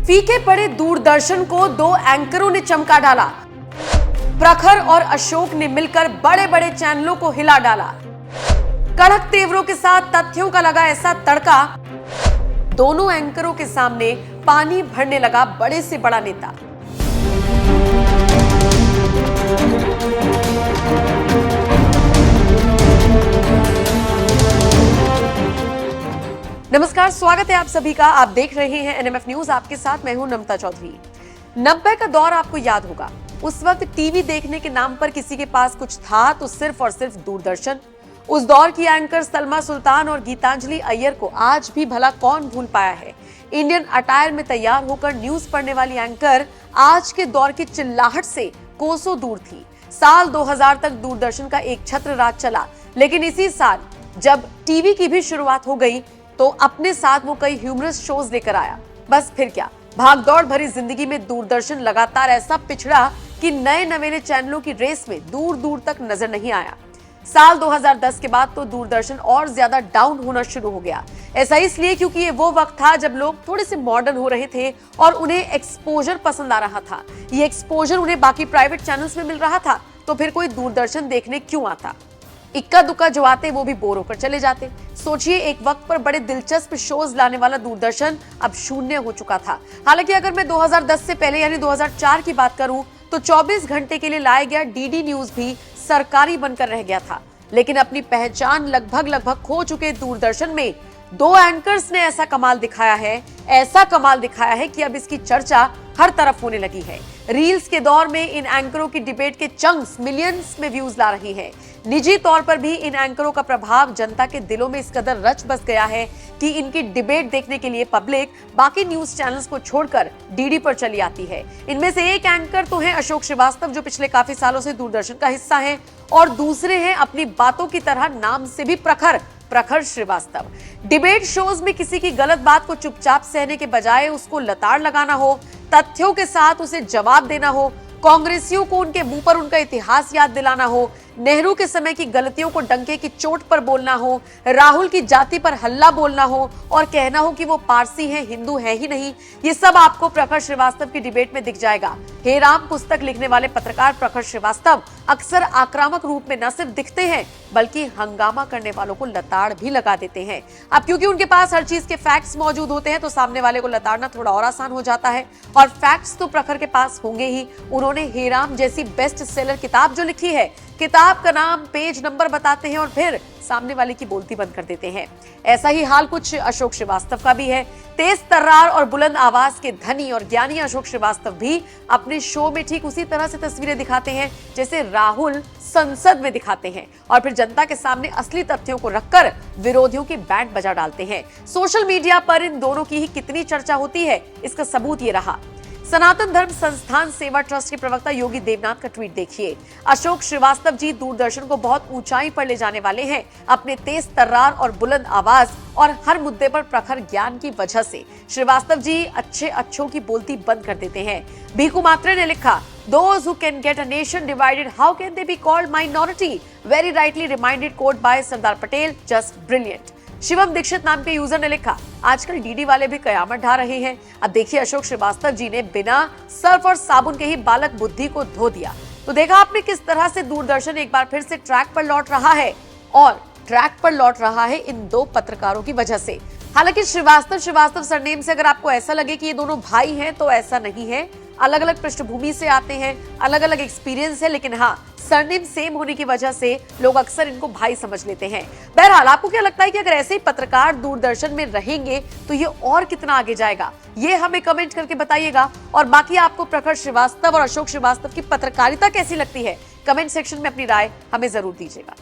फीके पड़े दूरदर्शन को दो एंकरों ने चमका डाला। प्रखर और अशोक ने मिलकर बड़े बड़े चैनलों को हिला डाला। कड़क तेवरों के साथ तथ्यों का लगा ऐसा तड़का, दोनों एंकरों के सामने पानी भरने लगा बड़े से बड़ा नेता। नमस्कार, स्वागत है आप सभी का। आप देख रहे हैं एनएमएफ न्यूज। आपके साथ मैं हूं नमता चौधरी। 90 का दौर आपको याद होगा। उस वक्त टीवी देखने के नाम पर किसी के पास कुछ था तो सिर्फ और सिर्फ दूरदर्शन। उस दौर की एंकर सलमा सुल्तान और गीतांजलि अय्यर को आज भी भला कौन भूल पाया है। इंडियन अटायर में तैयार होकर न्यूज पढ़ने वाली एंकर आज के दौर की चिल्लाहट से कोसों दूर थी। साल 2000 तक दूरदर्शन का एक छत्र राज चला, लेकिन इसी साल जब टीवी की भी शुरुआत हो गई तो अपने साथ वो कई ह्यूमरस शोज लेकर आया। बस फिर क्या, भागदौड़ भरी जिंदगी में दूरदर्शन लगातार ऐसा पिछड़ा कि नए नवेले चैनलों की रेस में दूर दूर तक नजर नहीं आया। साल 2010 के बाद तो दूरदर्शन और ज्यादा डाउन होना शुरू हो गया। ऐसा इसलिए क्योंकि ये वो वक्त था जब लोग थोड़े से मॉडर्न हो रहे थे और उन्हें एक्सपोजर पसंद आ रहा था। ये एक्सपोजर उन्हें बाकी प्राइवेट चैनल्स में मिल रहा था, तो फिर कोई दूरदर्शन देखने क्यों आता। इक्का दुक्का जो आते वो भी बोर होकर चले जाते। सोचिए, एक वक्त पर बड़े दिलचस्प शोज लाने वाला दूरदर्शन अब शून्य हो चुका था। हालांकि अगर मैं 2010 से पहले यानी 2004 की बात करूं तो 24 घंटे के लिए लाया गया डीडी न्यूज भी सरकारी बनकर रह गया था। लेकिन अपनी पहचान लगभग खो चुके दूरदर्शन में दो एंकर्स ने ऐसा कमाल दिखाया है कि अब इसकी चर्चा हर तरफ होने लगी है। रील्स के दौर में इन एंकरों की डिबेट के चंक्स मिलियंस में व्यूज ला रही है। निजी तौर पर भी इन एंकरों का प्रभाव जनता के दिलों में इस कदर रच बस गया है कि इनकी डिबेट देखने के लिए पब्लिक बाकी न्यूज चैनल्स को छोड़कर डीडी पर चली आती है। इनमें से एक एंकर तो है अशोक श्रीवास्तव, जो पिछले काफी सालों से दूरदर्शन का हिस्सा है, और दूसरे हैं अपनी बातों की तरह नाम से भी प्रखर श्रीवास्तव। डिबेट शोज में किसी की गलत बात को चुपचाप सहने के बजाय उसको लताड़ लगाना हो, तथ्यों के साथ उसे जवाब देना हो, कांग्रेसियों को उनके मुंह पर उनका इतिहास याद दिलाना हो, नेहरू के समय की गलतियों को डंके की चोट पर बोलना हो, राहुल की जाति पर हल्ला बोलना हो और कहना हो कि वो पारसी है, हिंदू है ही नहीं, ये सब आपको प्रखर श्रीवास्तव की डिबेट में दिख जाएगा। हे राम पुस्तक लिखने वाले पत्रकार प्रखर श्रीवास्तव अक्सर आक्रामक रूप में न सिर्फ दिखते हैं बल्कि हंगामा करने वालों को लताड़ भी लगा देते हैं। अब क्योंकि उनके पास हर चीज के फैक्ट्स मौजूद होते हैं तो सामने वाले को लताड़ना थोड़ा और आसान हो जाता है, और फैक्ट्स तो प्रखर के पास होंगे ही। उन्होंने हे राम जैसी बेस्ट सेलर किताब जो लिखी है, किताब का नाम, पेज नंबर बताते हैं और फिर सामने वाले की बोलती बंद कर देते हैं। ऐसा ही हाल कुछ अशोक श्रीवास्तव का भी है। तेज तर्रार और बुलंद आवाज के धनी और ज्ञानी अशोक श्रीवास्तव भी अपने शो में ठीक उसी तरह से तस्वीरें दिखाते हैं जैसे राहुल संसद में दिखाते हैं, और फिर जनता के सामने असली तथ्यों को रखकर विरोधियों की बैंड बजा डालते हैं। सोशल मीडिया पर इन दोनों की ही कितनी चर्चा होती है, इसका सबूत ये रहा। सनातन धर्म संस्थान सेवा ट्रस्ट के प्रवक्ता योगी देवनाथ का ट्वीट देखिए। अशोक श्रीवास्तव जी दूरदर्शन को बहुत ऊंचाई पर ले जाने वाले हैं अपने तेज तर्रार और बुलंद आवाज और हर मुद्दे पर प्रखर ज्ञान की वजह से। श्रीवास्तव जी अच्छों की बोलती बंद कर देते हैं। भीखू मात्रे ने लिखा, Those who can get a nation divided, how can they be called minority? Very rightly reminded quote by Sardar Patel, just brilliant. Shivam Dixit नाम के यूजर ने लिखा, आजकल डीडी वाले भी कयामत ढा रहे हैं। अब देखिए, अशोक श्रीवास्तव जी ने बिना सर्फ और साबुन के ही बालक बुद्धि को धो दिया। तो देखा आपने किस तरह से दूरदर्शन एक बार फिर से ट्रैक पर लौट रहा है, और ट्रैक पर लौट रहा है इन दो पत्रकारों की वजह से। हालांकि श्रीवास्तव सरनेम से अगर आपको ऐसा लगे कि ये दोनों भाई हैं तो ऐसा नहीं है। अलग अलग पृष्ठभूमि से आते हैं, अलग अलग एक्सपीरियंस है, लेकिन हाँ, सरनेम सेम होने की वजह से लोग अक्सर इनको भाई समझ लेते हैं। बहरहाल, आपको क्या लगता है कि अगर ऐसे ही पत्रकार दूरदर्शन में रहेंगे तो ये और कितना आगे जाएगा, ये हमें कमेंट करके बताइएगा। और बाकी आपको प्रखर श्रीवास्तव और अशोक श्रीवास्तव की पत्रकारिता कैसी लगती है, कमेंट सेक्शन में अपनी राय हमें जरूर दीजिएगा।